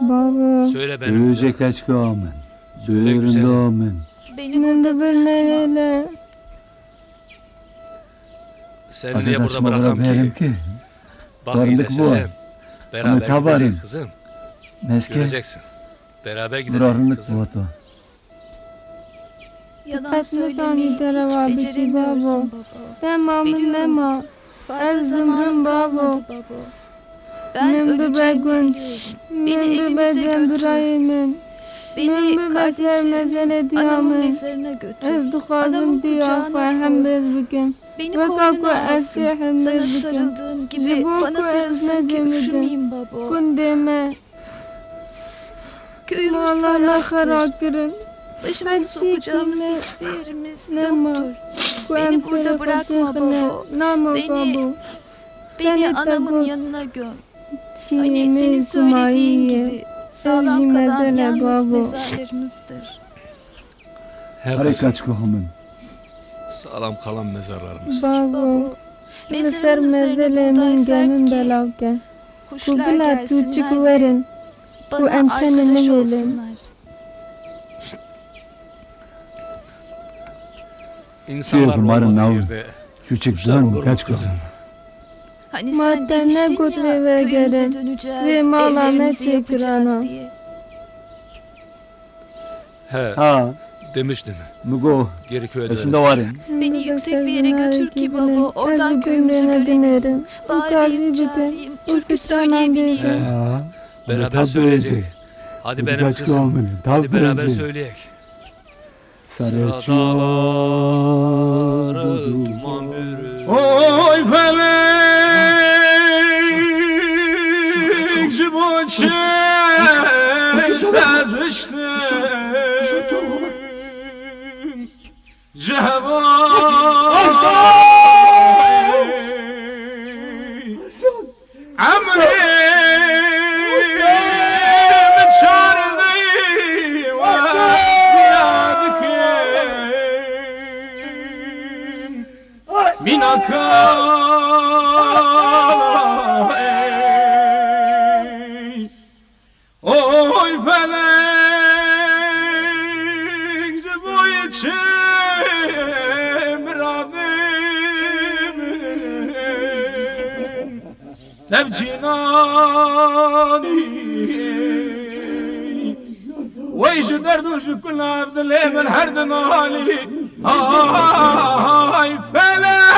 Baba. Söyle benim güzel Dövecek kızım. kaç kavmin. Söyle Dövürün güzelim. doğmin. Beni burada bırakma. Seni Azı niye burada kaçma bırakam bırakmayalım ki? ki. Bak Varlık bu. iyileşeceksin. Beraber Ama tabarın. gideceğiz kızım. Neske. Göreceksin. Beraber gideceğiz Durarlık kızım. bu oto. Yalan söylemeyi hiç beceremiyorsun baba. Tamam Biliyorum. nema. Fazla Ezdim zamanım baba. kalmadı baba. Ben Min öleceğimi bebeğin. biliyorum. Beni Min evimize bebecem götür. Brahimin. Beni Min bebecem kardeşlerimin, mezene anamın diyamin. mezarına götür. Ez dukhazım Adamın diya kucağına fahim koy. bezbikim. Beni Ve koynuna kalku alsın. esihim Sana bezbikim. sarıldığım gibi Jibu bana ku sarılsın ki esnecemedim. üşümeyeyim baba. Kun deme. Köyümüz Mağlana haraktır. harakirin. Başımızı sokacağımız Çekime. hiçbir yerimiz Nema. yoktur. Ku Beni emsere burada bırakma fatihine. baba. Nama Beni- babu. Beni Beni anamın tabu. yanına göm. Hani senin Çiğnemin söylediğin sumayiye. gibi sağlam Sevgi kalan mezele yalnız baba. mezarlarımızdır. He Hadi kızım. kaç kavmin. Sağlam kalan mezarlarımız. Babu. Baba, Mısır mezarın üzerine mezelemin buğday gelin serp ki belavke. kuşlar Kubila gelsinler tuçuk ve verin. bana emsenini arkadaş verin. olsunlar. İnsanlar Kumarın olmadığı av. yerde Küçük kuşlar olur dön mu kaç kızım? kavmin. Hani sen Madde ne demiştin kudre ya ve köyümüze gelin döneceğiz, ve mala ne evlerimizi çekirana. yapacağız diye. He Ha. demiştin. Mugo. Geri köye döneceğiz. Peşinde varın. Beni yüksek bir yere götür ki baba, oradan köyümüzü görelim. Bağırayım, çağırayım, türkü söyleyebileyim. He. Ha. Beraber Tabii söyleyecek. ölecek. Hadi Hadi benim kaç kızım. kavmin. Hadi Tabii beraber ölecek. söyleyek. Sarı Sıraları duman bürü. Oy felek cibo teziştim Amrim çardı vazbiyadıkim Minakala ey Oy felek bu içim radim Tebcinani ويش دردوش كل عبد الله من حرد نالي هاي فلك